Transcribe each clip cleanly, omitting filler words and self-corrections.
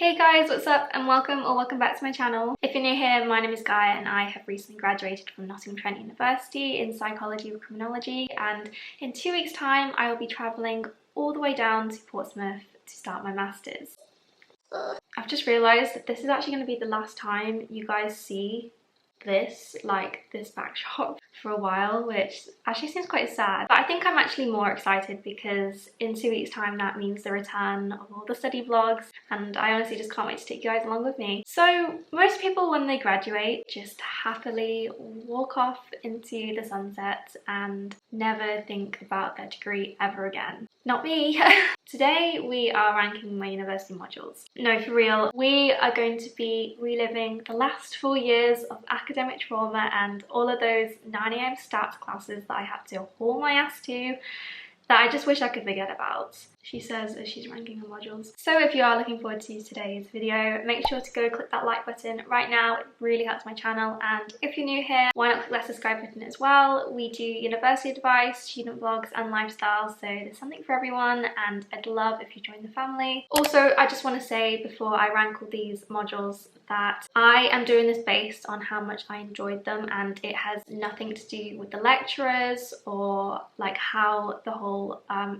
Hey guys, what's up and welcome back to my channel. If you're new here, my name is Gaia and I have recently graduated from Nottingham Trent University in psychology with criminology, and in 2 weeks time I will be travelling all the way down to Portsmouth to start my masters. I've just realised that this is actually going to be the last time you guys see this backshot for a while, which actually seems quite sad, but I think I'm actually more excited because in 2 weeks time that means the return of all the study vlogs, and I honestly just can't wait to take you guys along with me. So most people when they graduate just happily walk off into the sunset and never think about their degree ever again. Not me. Today we are ranking my university modules. No, for real, we are going to be reliving the last 4 years of academic trauma and all of those 9 AM stats classes that I had to haul my ass to that I just wish I could forget about, she says as she's ranking her modules. So if you are looking forward to today's video, make sure to go click that like button right now. It really helps my channel, and if you're new here, why not click that subscribe button as well. We do university advice, student vlogs and lifestyle, so there's something for everyone, and I'd love if you join the family. Also, I just want to say before I rank all these modules that I am doing this based on how much I enjoyed them, and it has nothing to do with the lecturers or like how the whole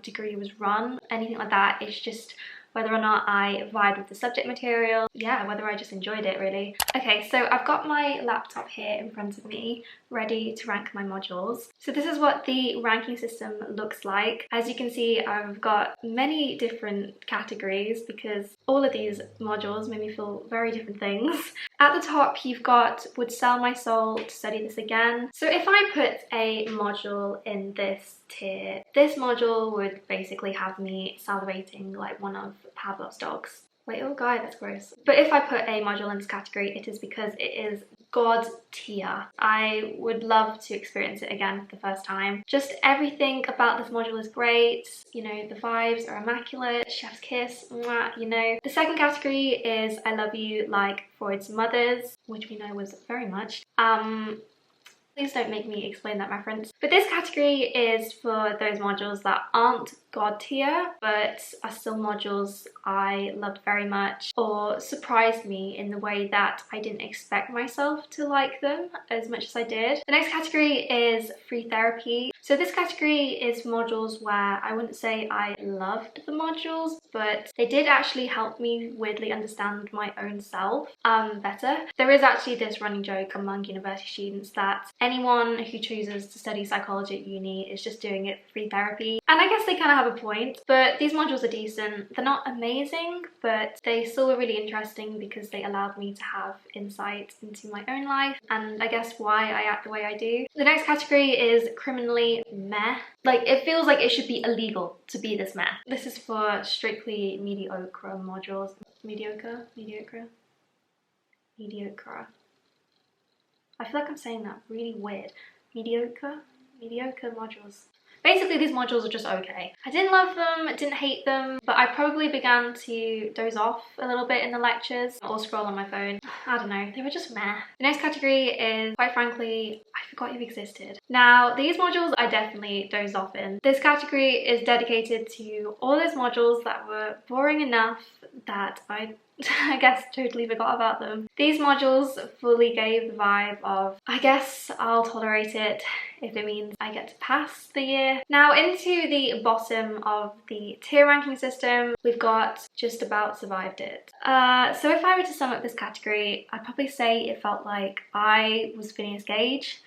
degree was run, anything like that. It's just whether or not I vibe with the subject material, yeah, whether I just enjoyed it really. Okay, so I've got my laptop here in front of me ready to rank my modules. So this is what the ranking system looks like. As you can see, I've got many different categories because all of these modules made me feel very different things. At the top, you've got would sell my soul to study this again. So if I put a module in this tier, this module would basically have me salivating like one of Pavlov's dogs. Wait, oh guy, that's gross. But if I put a module in this category, it is because it is God tier. I would love to experience it again for the first time. Just everything about this module is great. You know, the vibes are immaculate, chef's kiss, mwah, you know. The second category is I love you like Freud's mothers, which we know was very much. Please don't make me explain that reference. But this category is for those modules that aren't God tier, but are still modules I loved very much or surprised me in the way that I didn't expect myself to like them as much as I did. The next category is free therapy. So this category is modules where I wouldn't say I loved the modules, but they did actually help me weirdly understand my own self better. There is actually this running joke among university students that anyone who chooses to study psychology at uni is just doing it for free therapy. And I guess they kind of have a point, but these modules are decent. They're not amazing, but they still were really interesting because they allowed me to have insight into my own life and I guess why I act the way I do. The next category is criminally meh. Like, it feels like it should be illegal to be this meh. This is for strictly mediocre modules. Mediocre? I feel like I'm saying that really weird. Mediocre modules. Basically, these modules are just okay. I didn't love them, didn't hate them, but I probably began to doze off a little bit in the lectures or scroll on my phone. I don't know, they were just meh. The next category is, quite frankly, I forgot you existed. Now, these modules I definitely dozed off in. This category is dedicated to all those modules that were boring enough that I guess totally forgot about them. These modules fully gave the vibe of, I guess I'll tolerate it if it means I get to pass the year. Now into the bottom of the tier ranking system, we've got just about survived it. So if I were to sum up this category, I'd probably say it felt like I was Phineas Gage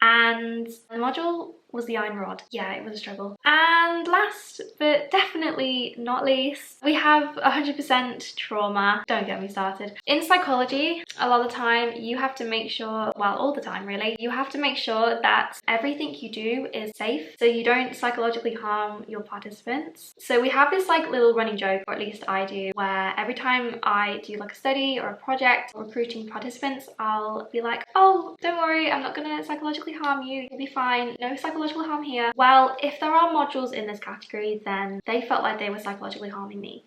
and the module was the iron rod. Yeah, it was a struggle. And last but definitely not least, we have 100% trauma. Don't get me started. In psychology, a lot of the time you have to make sure, well, all the time really, you have to make sure that everything you do is safe so you don't psychologically harm your participants. So we have this like little running joke, or at least I do, where every time I do like a study or a project or recruiting participants, I'll be like, oh, don't worry, I'm not gonna psychologically harm you, you'll be fine, no psychological harm here. Well, if there are modules in this category, then they felt like they were psychologically harming me.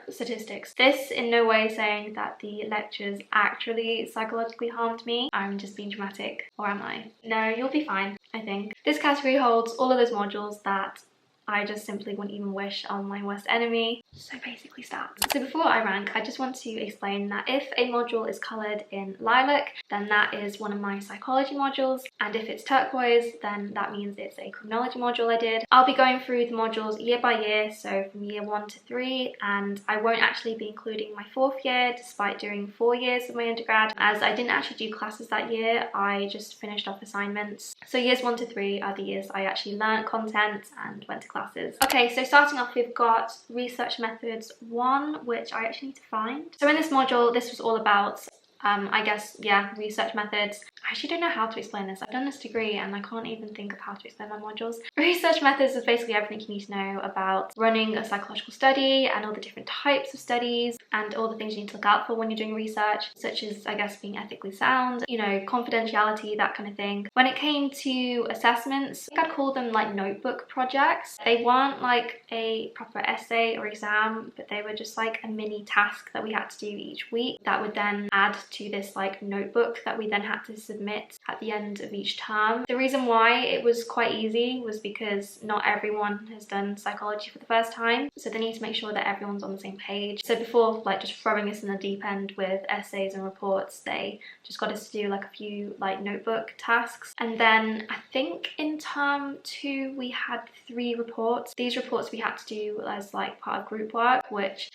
Statistics. This in no way saying that the lectures actually psychologically harmed me. I'm just being dramatic, or am I? No, you'll be fine, I think. This category holds all of those modules that I just simply wouldn't even wish on my worst enemy. So basically stats. So before I rank, I just want to explain that if a module is coloured in lilac, then that is one of my psychology modules, and if it's turquoise, then that means it's a criminology module I did. I'll be going through the modules year by year, so from year 1 to 3, and I won't actually be including my 4th year despite doing 4 years of my undergrad, as I didn't actually do classes that year. I just finished off assignments. So years 1 to 3 are the years I actually learnt content and went to classes. Okay, so starting off, we've got research methods 1, which I actually need to find. So in this module, this was all about I guess, yeah, research methods. I actually don't know how to explain this. I've done this degree and I can't even think of how to explain my modules. Research methods is basically everything you need to know about running a psychological study and all the different types of studies and all the things you need to look out for when you're doing research, such as, I guess, being ethically sound, you know, confidentiality, that kind of thing. When it came to assessments, I'd call them like notebook projects. They weren't like a proper essay or exam, but they were just like a mini task that we had to do each week that would then add to this like notebook that we then had to submit at the end of each term. The reason why it was quite easy was because not everyone has done psychology for the first time, so they need to make sure that everyone's on the same page. So before like just throwing us in the deep end with essays and reports, they just got us to do like a few like notebook tasks. And then I think in term 2 we had 3 reports. These reports we had to do as like part of group work, which,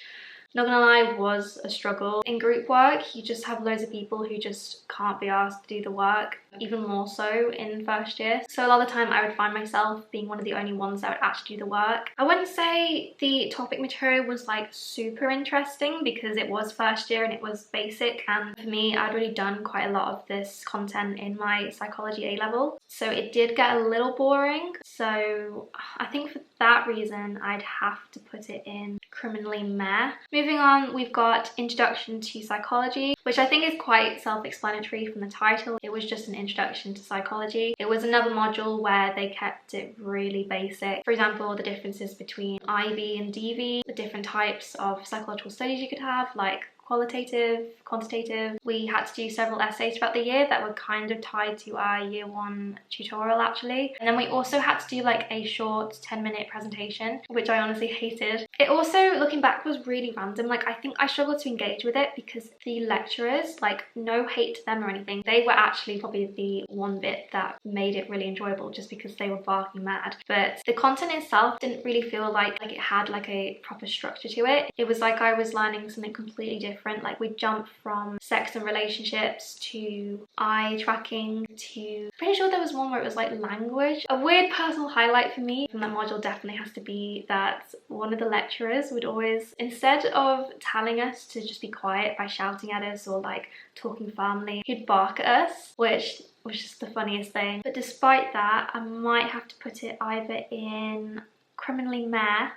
not gonna lie, was a struggle. In group work, you just have loads of people who just can't be asked to do the work, even more so in first year. So a lot of the time I would find myself being one of the only ones that would actually do the work. I wouldn't say the topic material was like super interesting because it was first year and it was basic, and for me, I'd already done quite a lot of this content in my psychology A-level. So it did get a little boring. So I think for that reason, I'd have to put it in criminally meh. Moving on, we've got Introduction to Psychology, which I think is quite self-explanatory from the title. It was just an introduction to psychology. It was another module where they kept it really basic. For example, the differences between IV and DV, the different types of psychological studies you could have, like qualitative, quantitative. We had to do several essays throughout the year that were kind of tied to our year 1 tutorial actually. And then we also had to do like a short 10-minute presentation, which I honestly hated. It also, looking back, was really random. Like, I think I struggled to engage with it because the lecturers, like, no hate to them or anything, they were actually probably the one bit that made it really enjoyable just because they were barking mad. But the content itself didn't really feel like it had like a proper structure to it. It was like I was learning something completely different. Like, we jumped from sex and relationships to eye tracking to, pretty sure there was one where it was like language. A weird personal highlight for me from that module definitely has to be that one of the lecturers would always, instead of telling us to just be quiet by shouting at us or like talking firmly, he'd bark at us, which was just the funniest thing. But despite that, I might have to put it either in criminally meh,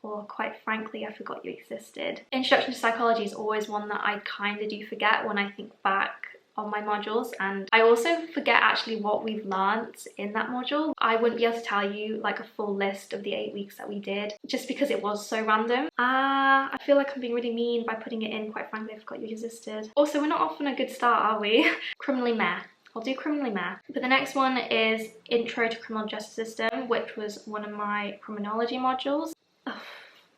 or quite frankly, I forgot you existed. Introduction to Psychology is always one that I kind of do forget when I think back on my modules, and I also forget actually what we've learnt in that module. I wouldn't be able to tell you like a full list of the 8 weeks that we did just because it was so random. I feel like I'm being really mean by putting it in. Quite frankly, I forgot you existed. Also, we're not off on a good start, are we? Criminally meh. I'll do criminally meh. But the next one is Intro to Criminal Justice System, which was one of my criminology modules. Ugh.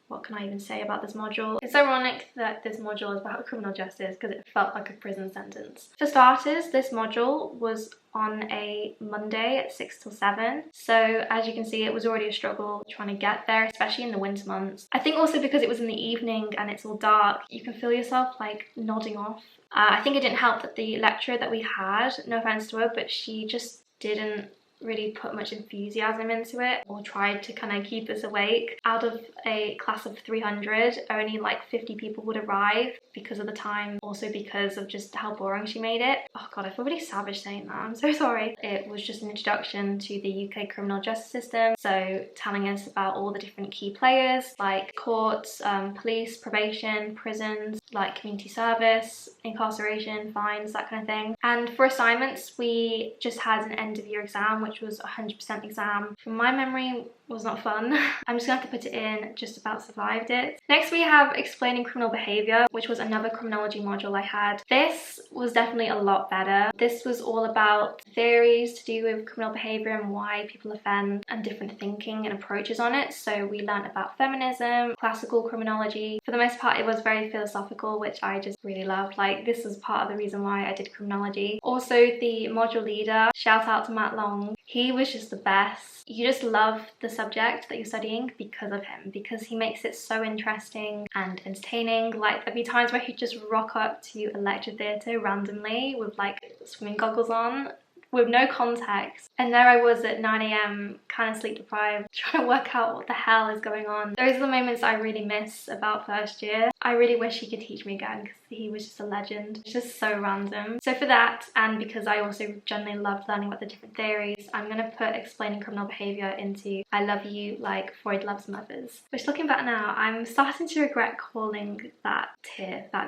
What can I even say about this module? It's ironic that this module is about criminal justice because it felt like a prison sentence. For starters, this module was on a Monday at 6 till 7. So as you can see, it was already a struggle trying to get there, especially in the winter months. I think also because it was in the evening and it's all dark, you can feel yourself like nodding off. I think it didn't help that the lecturer that we had, no offense to her, but she just didn't really put much enthusiasm into it or tried to kind of keep us awake. Out of a class of 300, only like 50 people would arrive because of the time, also because of just how boring she made it. Oh god, I feel really savage saying that, I'm so sorry. It was just an introduction to the UK criminal justice system, so telling us about all the different key players like courts, police, probation, prisons, like community service, incarceration, fines, that kind of thing. And for assignments, we just had an end of year exam, which was a 100% exam. From my memory, was not fun. I'm just gonna have to put it in just about survived it. Next we have explaining criminal behaviour, which was another criminology module I had. This was definitely a lot better. This was all about theories to do with criminal behaviour and why people offend and different thinking and approaches on it. So we learned about feminism, classical criminology. For the most part it was very philosophical, which I just really loved. Like, this was part of the reason why I did criminology. Also, the module leader, shout out to Matt Long, he was just the best. You just love the subject that you're studying because of him, because he makes it so interesting and entertaining. Like, there'd be times where he'd just rock up to a lecture theatre randomly with like swimming goggles on with no context, and there I was at 9 AM kind of sleep deprived trying to work out what the hell is going on. Those are the moments I really miss about first year. I really wish he could teach me again because he was just a legend. It's just so random. So for that, and because I also generally loved learning about the different theories, I'm gonna put explaining criminal behaviour into I love you like Freud loves mothers, which looking back now I'm starting to regret calling that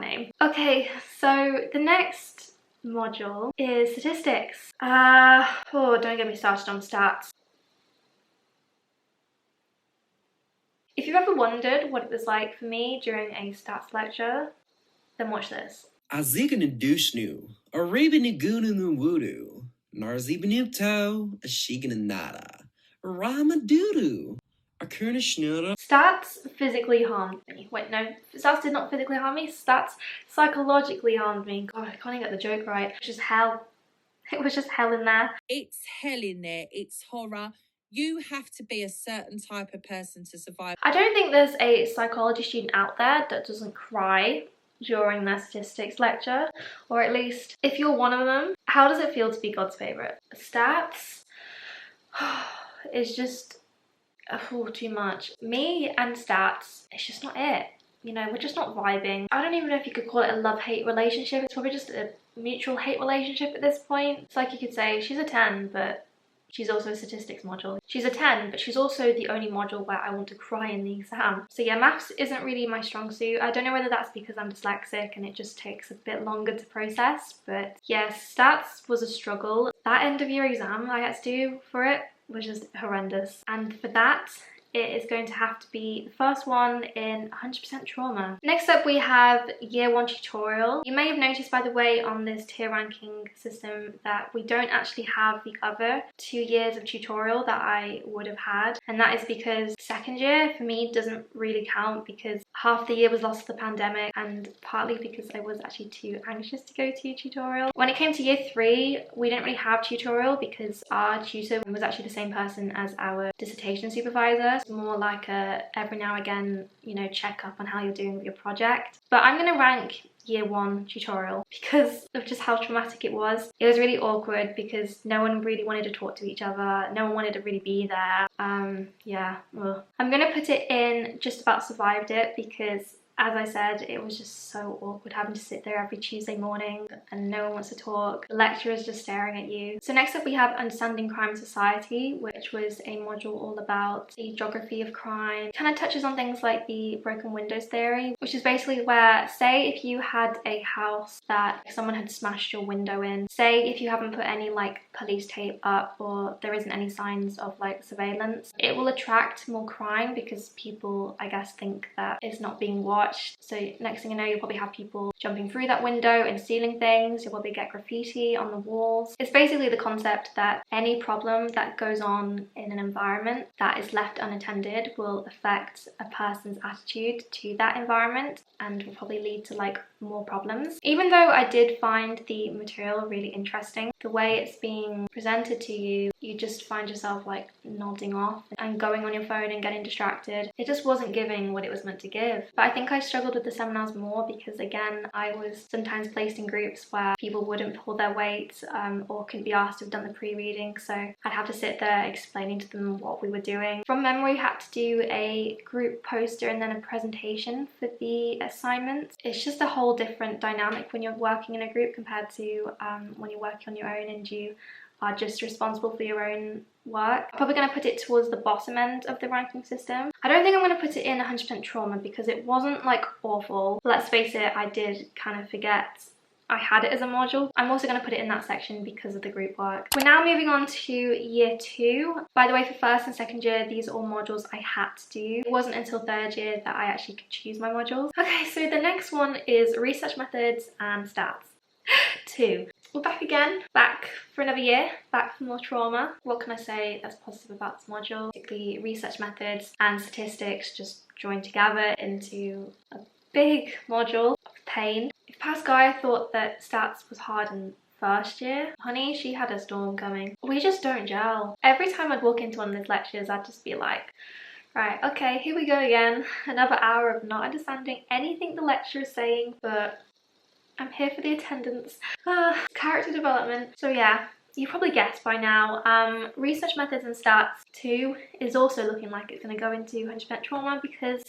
name. Okay, so the next module is statistics. Oh, don't get me started on stats. If you've ever wondered what it was like for me during a stats lecture, then watch this. Azigana douchnu, Arabini gununu wudu, Narzibanupto, Ashigananada, Ramadudu, Akurna schnura. Stats physically harmed me. Wait, no, stats did not physically harm me. Stats psychologically harmed me. God, I can't even get the joke right. It was just hell. It was just hell in there. It's hell in there. It's horror. You have to be a certain type of person to survive. I don't think there's a psychology student out there that doesn't cry during their statistics lecture, or at least if you're one of them. How does it feel to be God's favourite? Stats is just too much. Me and stats, it's just not it. You know, we're just not vibing. I don't even know if you could call it a love-hate relationship. It's probably just a mutual hate relationship at this point. It's like you could say she's a 10, but she's also a statistics module. She's a 10, but she's also the only module where I want to cry in the exam. So yeah, maths isn't really my strong suit. I don't know whether that's because I'm dyslexic and it just takes a bit longer to process, but yeah, stats was a struggle. That end of year exam I had to do for it was just horrendous. And for that, it is going to have to be the first one in 100% trauma. Next up we have year 1 tutorial. You may have noticed, by the way, on this tier ranking system that we don't actually have the other 2 years of tutorial that I would have had, and that is because second year for me doesn't really count because half the year was lost to the pandemic, and partly because I was actually too anxious to go to tutorial. When it came to year 3, we didn't really have tutorial because our tutor was actually the same person as our dissertation supervisor. It's more like a every now and again, you know, check up on how you're doing with your project. But I'm going to rank year 1 tutorial because of just how traumatic it was. It was really awkward because no one really wanted to talk to each other. No one wanted to really be there. Yeah, well, I'm going to put it in just about survived it because, as I said, it was just so awkward having to sit there every Tuesday morning and no one wants to talk. The lecturer is just staring at you. So next up we have Understanding Crime and Society, which was a module all about the geography of crime. It kind of touches on things like the broken windows theory, which is basically where, say if you had a house that someone had smashed your window in, say if you haven't put any like police tape up or there isn't any signs of like surveillance, it will attract more crime because people, I guess, think that it's not being watched. So next thing you know, you'll probably have people jumping through that window and stealing things. You'll probably get graffiti on the walls. It's basically the concept that any problem that goes on in an environment that is left unattended will affect a person's attitude to that environment and will probably lead to like more problems. Even though I did find the material really interesting, the way it's being presented to you, you just find yourself like nodding off and going on your phone and getting distracted. It just wasn't giving what it was meant to give. But I think I struggled with the seminars more because, again, I was sometimes placed in groups where people wouldn't pull their weight or couldn't be asked to have done the pre-reading, so I'd have to sit there explaining to them what we were doing. From memory, had to do a group poster and then a presentation for the assignment. It's just a whole different dynamic when you're working in a group compared to when you're working on your own and you are just responsible for your own work. I'm probably going to put it towards the bottom end of the ranking system. I don't think I'm going to put it in 100% trauma because it wasn't like awful. Let's face it, I did kind of forget I had it as a module. I'm also going to put it in that section because of the group work. We're now moving on to year 2. By the way, for first and second year, these are all modules I had to do. It wasn't until third year that I actually could choose my modules. Okay, so the next one is research methods and stats. 2. We're back again, back for another year, back for more trauma. What can I say that's positive about this module? Basically, research methods and statistics just joined together into a big module of pain. If past Gaia thought that stats was hard in first year, honey, she had a storm coming. We just don't gel. Every time I'd walk into one of these lectures, I'd just be like, right, okay, here we go again. Another hour of not understanding anything the lecturer is saying, but I'm here for the attendance. Character development. So yeah, you probably guessed by now, research methods and stats 2 is also looking like it's going to go into 100% trauma, because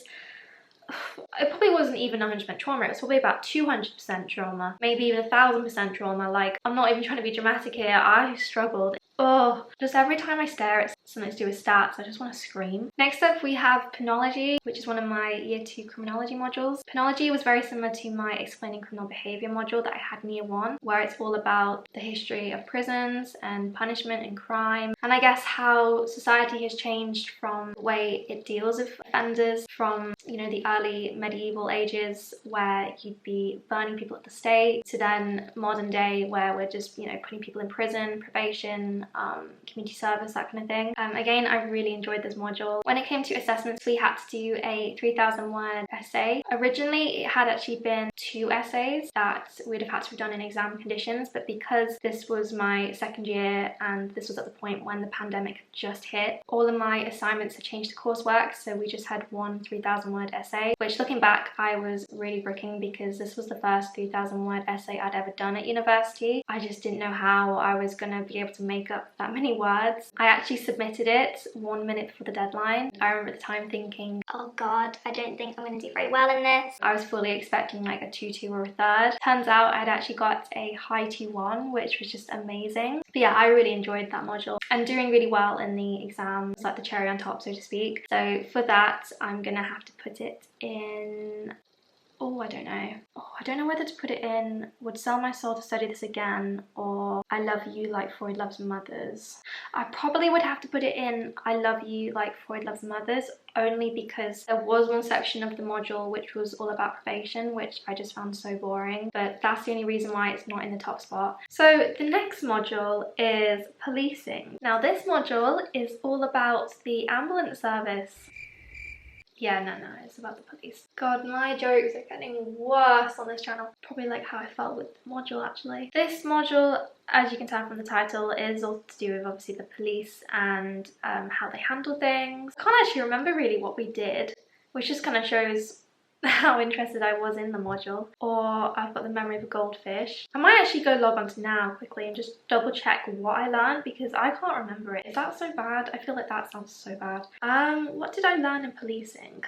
it probably wasn't even 100% trauma, it was probably about 200% trauma, maybe even 1000% trauma. Like, I'm not even trying to be dramatic here, I struggled. Oh, just every time I stare at something to do with stats, I just want to scream. Next up, we have penology, which is one of my year 2 criminology modules. Penology was very similar to my explaining criminal behaviour module that I had in year 1, where it's all about the history of prisons and punishment and crime, and I guess how society has changed from the way it deals with offenders from, you know, the early medieval ages where you'd be burning people at the stake, to then modern day where we're just, you know, putting people in prison, probation, community service, that kind of thing. Again, I really enjoyed this module. When it came to assessments, we had to do a 3,000 word essay. Originally, it had actually been 2 essays that we'd have had to have done in exam conditions, but because this was my second year and this was at the point when the pandemic had just hit, all of my assignments had changed to coursework, so we just had one 3,000 word essay, which looking back, I was really bricking because this was the first 3,000 word essay I'd ever done at university. I just didn't know how I was going to be able to make up that many words. I actually submitted it 1 minute before the deadline. I remember at the time thinking, oh god, I don't think I'm going to do very well in this. I was fully expecting like a 2-2 or a 3rd. Turns out I'd actually got a high 2-1, which was just amazing. But yeah, I really enjoyed that module and doing really well in the exams, like the cherry on top, so to speak. So for that, I'm gonna have to put it in, oh, I don't know. Oh, I don't know whether to put it in Would Sell My Soul to Study This Again or I Love You Like Freud Loves Mothers. I probably would have to put it in I Love You Like Freud Loves Mothers, only because there was one section of the module which was all about probation, which I just found so boring, but that's the only reason why it's not in the top spot. So the next module is policing. Now this module is all about the ambulance service. Yeah, no, it's about the police. God, my jokes are getting worse on this channel. Probably like how I felt with the module, actually. This module, as you can tell from the title, is all to do with obviously the police and how they handle things. I can't actually remember really what we did, which just kind of shows how interested I was in the module. Or I've got the memory of a goldfish. I might actually go log on to now quickly and just double check what I learned, because I can't remember it. Is that so bad? I feel like that sounds so bad. What did I learn in policing?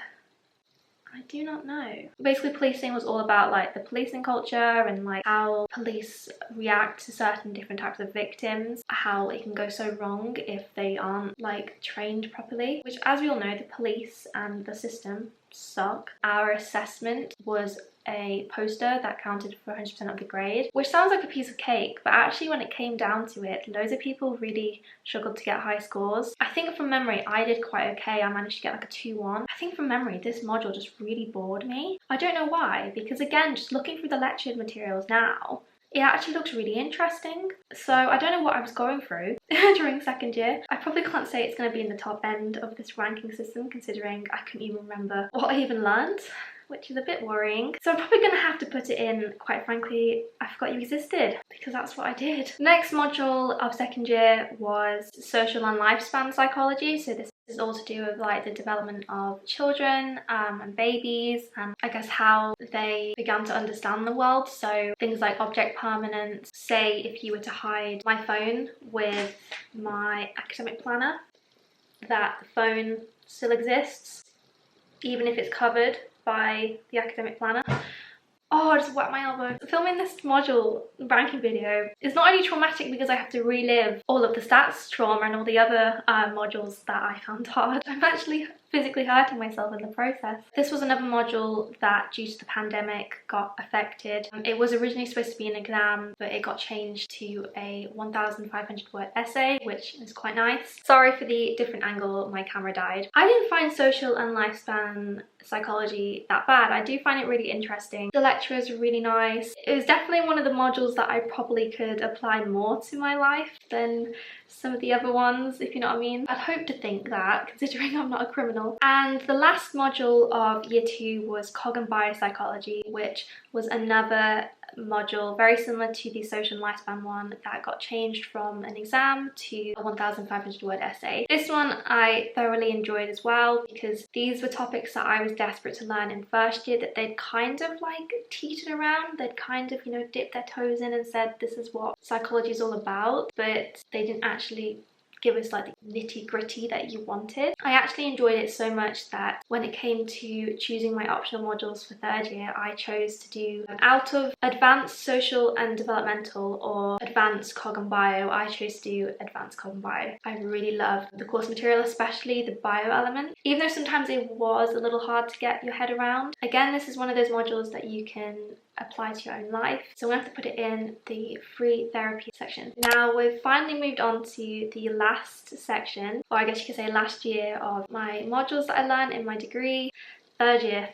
I do not know. Basically, policing was all about like the policing culture and like how police react to certain different types of victims, how it can go so wrong if they aren't like trained properly, which, as we all know, the police and the system suck. Our assessment was a poster that counted for 100% of the grade, which sounds like a piece of cake, but actually when it came down to it, loads of people really struggled to get high scores. I think from memory I did quite okay. I managed to get like a 2-1. I think from memory this module just really bored me. I don't know why, because again, just looking through the lecture materials now, it actually looks really interesting. So I don't know what I was going through during second year. I probably can't say it's going to be in the top end of this ranking system, considering I couldn't even remember what I even learned, which is a bit worrying. So I'm probably going to have to put it in, quite frankly, I forgot you existed, because that's what I did. Next module of second year was social and lifespan psychology. So this is all to do with like the development of children and babies, and I guess how they began to understand the world. So things like object permanence. Say if you were to hide my phone with my academic planner, that the phone still exists even if it's covered by the academic planner. Oh, I just whacked my elbow. Filming this module ranking video is not only traumatic because I have to relive all of the stats trauma and all the other modules that I found hard. I'm actually physically hurting myself in the process. This was another module that, due to the pandemic, got affected. It was originally supposed to be an exam, but it got changed to a 1,500 word essay, which is quite nice. Sorry for the different angle, my camera died. I didn't find social and lifespan psychology that bad. I do find it really interesting. The lecturers were really nice. It was definitely one of the modules that I probably could apply more to my life than some of the other ones, if you know what I mean. I'd hope to think that, considering I'm not a criminal. And the last module of year 2 was cog and biopsychology, which was another module very similar to the social and lifespan one that got changed from an exam to a 1,500 word essay. This one I thoroughly enjoyed as well, because these were topics that I was desperate to learn in first year that they'd kind of like teetered around. They'd kind of, you know, dipped their toes in and said this is what psychology is all about, but they didn't actually give us like the nitty-gritty that you wanted. I actually enjoyed it so much that when it came to choosing my optional modules for third year, I chose to do out of advanced social and developmental or advanced cog and bio, I chose to do advanced cog and bio. I really loved the course material, especially the bio element, even though sometimes it was a little hard to get your head around. Again, this is one of those modules that you can apply to your own life, so I'm going to have to put it in the free therapy section. Now we've finally moved on to the last section, or I guess you could say last year, of my modules that I learned in my degree. Third year.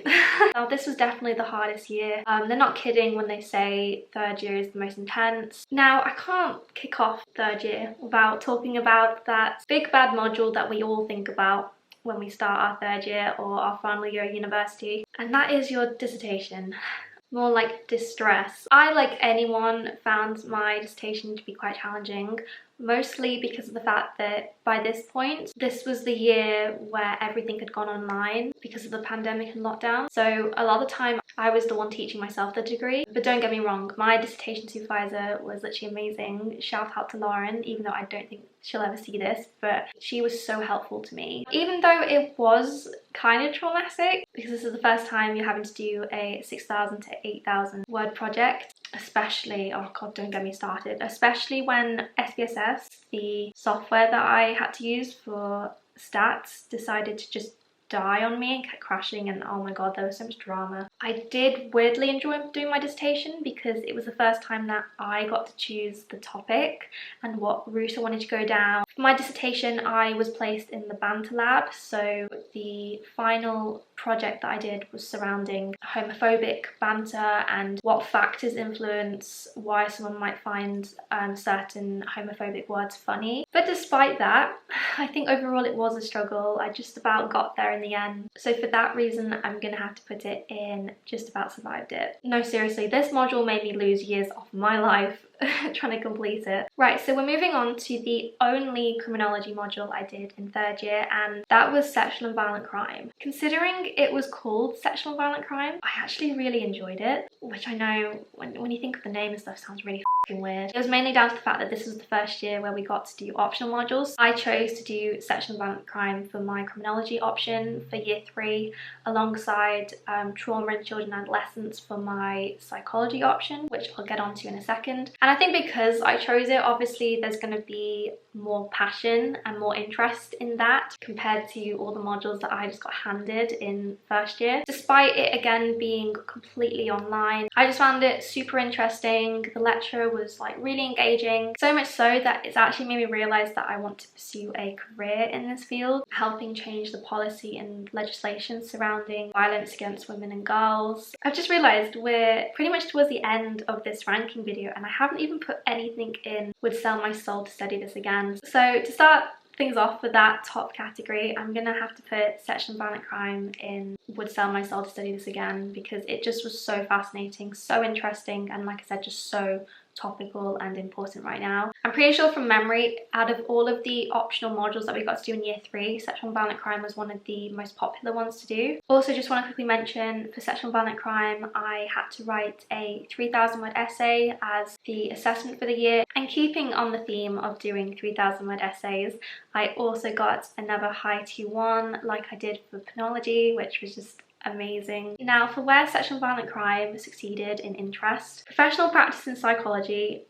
Now this was definitely the hardest year. They're not kidding when they say third year is the most intense. Now I can't kick off third year without talking about that big bad module that we all think about when we start our third year or our final year at university, and that is your dissertation. More like distress. I, like anyone, found my dissertation to be quite challenging, mostly because of the fact that by this point, this was the year where everything had gone online because of the pandemic and lockdown. So a lot of the time I was the one teaching myself the degree. But don't get me wrong, my dissertation supervisor was literally amazing. Shout out to Lauren, even though I don't think she'll ever see this, but she was so helpful to me. Even though it was kind of traumatic, because this is the first time you're having to do a 6,000 to 8,000 word project, especially, oh god, don't get me started, especially when SPSS, the software that I had to use for stats, decided to just die on me and kept crashing, and oh my god, there was so much drama. I did weirdly enjoy doing my dissertation because it was the first time that I got to choose the topic and what route I wanted to go down. For my dissertation, I was placed in the banter lab, so the final project that I did was surrounding homophobic banter and what factors influence why someone might find certain homophobic words funny. But despite that, I think overall it was a struggle. I just about got there in the end. So for that reason, I'm gonna have to put it in just about survived it. No, seriously, this module made me lose years off my life trying to complete it. Right, so we're moving on to the only criminology module I did in third year, and that was sexual and violent crime. Considering it was called sexual and violent crime, I actually really enjoyed it, which I know when you think of the name and stuff sounds really fucking weird. It was mainly down to the fact that this was the first year where we got to do optional modules. I chose to do sexual and violent crime for my criminology option for year 3, alongside trauma in children and adolescents for my psychology option, which I'll get onto in a second. And I think because I chose it, obviously there's going to be more passion and more interest in that compared to all the modules that I just got handed in first year. Despite it again being completely online, I just found it super interesting. The lecturer was like really engaging, so much so that it's actually made me realise that I want to pursue a career in this field, helping change the policy and legislation surrounding violence against women and girls. I've just realised we're pretty much towards the end of this ranking video and I haven't even put anything in would sell my soul to study this again. So to start things off with that top category, I'm gonna have to put sexual and violent crime in would sell my soul to study this again, because it just was so fascinating, so interesting, and like I said, just so topical and important right now. I'm pretty sure from memory, out of all of the optional modules that we got to do in year 3, sexual and violent crime was one of the most popular ones to do. Also, just want to quickly mention, for sexual and violent crime, I had to write a 3,000 word essay as the assessment for the year. And keeping on the theme of doing 3,000 word essays, I also got another high 2-1 like I did for penology, which was just amazing. Now, for where sexual and violent crime succeeded in interest, professional practice in psychology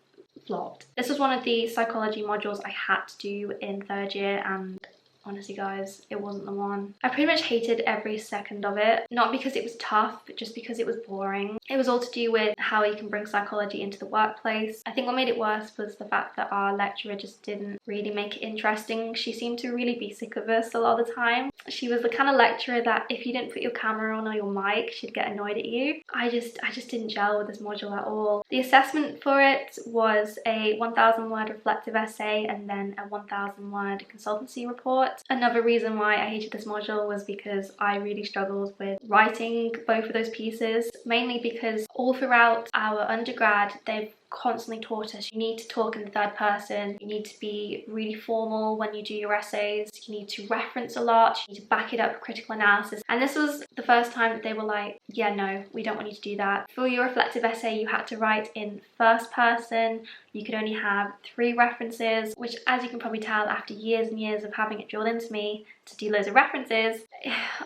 flopped. This was one of the psychology modules I had to do in third year, and honestly guys, it wasn't the one. I pretty much hated every second of it, not because it was tough, but just because it was boring. It was all to do with how you can bring psychology into the workplace. I think what made it worse was the fact that our lecturer just didn't really make it interesting. She seemed to really be sick of us a lot of the time. She was the kind of lecturer that if you didn't put your camera on or your mic, she'd get annoyed at you. I just didn't gel with this module at all. The assessment for it was a 1,000 word reflective essay and then a 1,000 word consultancy report. Another reason why I hated this module was because I really struggled with writing both of those pieces, mainly because all throughout our undergrad they've constantly taught us you need to talk in the third person, you need to be really formal when you do your essays, you need to reference a lot, you need to back it up with critical analysis. And this was the first time that they were like, yeah, no, we don't want you to do that. For your reflective essay you had to write in first person, you could only have 3 references, which, as you can probably tell after years and years of having it drilled into me to do loads of references,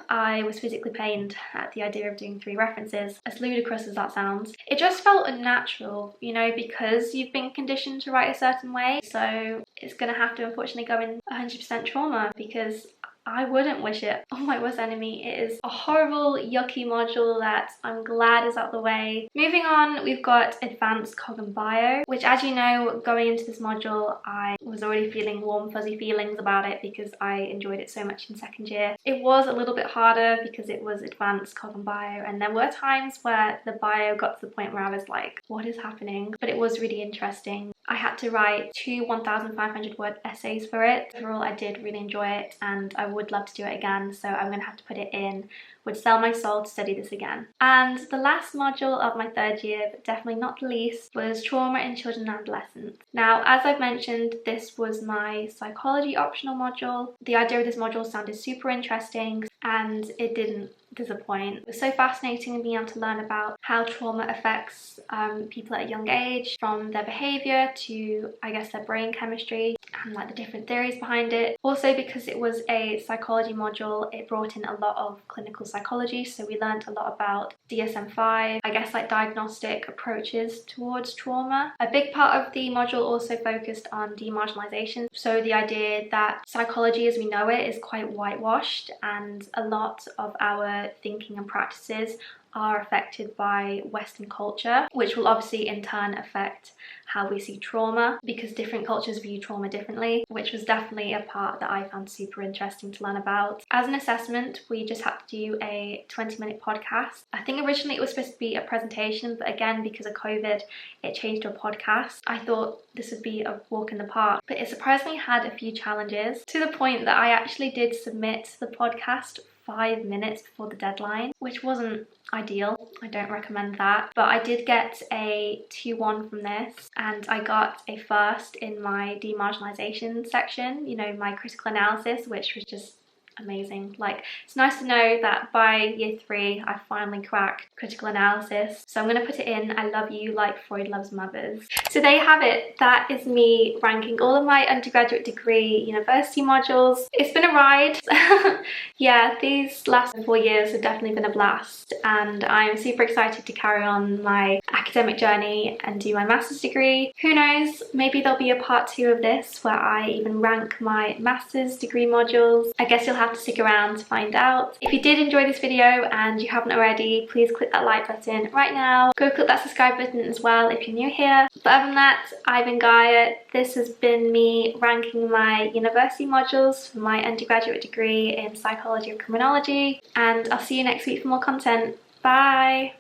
I was physically pained at the idea of doing 3 references, as ludicrous as that sounds. It just felt unnatural, you know, because you've been conditioned to write a certain way, so it's gonna have to unfortunately go in 100% trauma, because I wouldn't wish it on my worst enemy. It is a horrible, yucky module that I'm glad is out of the way. Moving on, we've got Advanced Cog and Bio, which, as you know, going into this module, I was already feeling warm, fuzzy feelings about it because I enjoyed it so much in second year. It was a little bit harder because it was Advanced Cog and Bio, and there were times where the bio got to the point where I was like, what is happening? But it was really interesting. I had to write 2 1,500 word essays for it. Overall, I did really enjoy it and I would love to do it again, so I'm gonna have to put it in. Would sell my soul to study this again. And the last module of my third year, but definitely not the least, was Trauma in Children and Adolescents. Now, as I've mentioned, this was my psychology optional module. The idea of this module sounded super interesting and it didn't disappoint. It was so fascinating being able to learn about how trauma affects people at a young age, from their behaviour to, I guess, their brain chemistry and like the different theories behind it. Also, because it was a psychology module, it brought in a lot of clinical psychology, so we learned a lot about DSM-5, I guess like diagnostic approaches towards trauma. A big part of the module also focused on demarginalization, so the idea that psychology as we know it is quite whitewashed and a lot of our thinking and practices are affected by Western culture, which will obviously in turn affect how we see trauma, because different cultures view trauma differently, which was definitely a part that I found super interesting to learn about. As an assessment, we just had to do a 20-minute podcast. I think originally it was supposed to be a presentation, but again, because of COVID, it changed to a podcast. I thought this would be a walk in the park, but it surprisingly had a few challenges, to the point that I actually did submit the podcast 5 minutes before the deadline, which wasn't ideal. I don't recommend that, but I did get a 2-1 from this, and I got a first in my demarginalization section, you know, my critical analysis, which was just amazing. Like, it's nice to know that by year 3 I finally cracked critical analysis, so I'm gonna put it in I love you like Freud loves mothers. So there you have it. That is me ranking all of my undergraduate degree university modules. It's been a ride. Yeah, these last 4 years have definitely been a blast, and I'm super excited to carry on my academic journey and do my master's degree. Who knows, maybe there'll be a part 2 of this where I even rank my master's degree modules. I guess you'll have to stick around to find out. If you did enjoy this video and you haven't already, please click that like button right now. Go click that subscribe button as well if you're new here. But other than that, I've been Gaia. This has been me ranking my university modules for my undergraduate degree in psychology or criminology, and I'll see you next week for more content. Bye!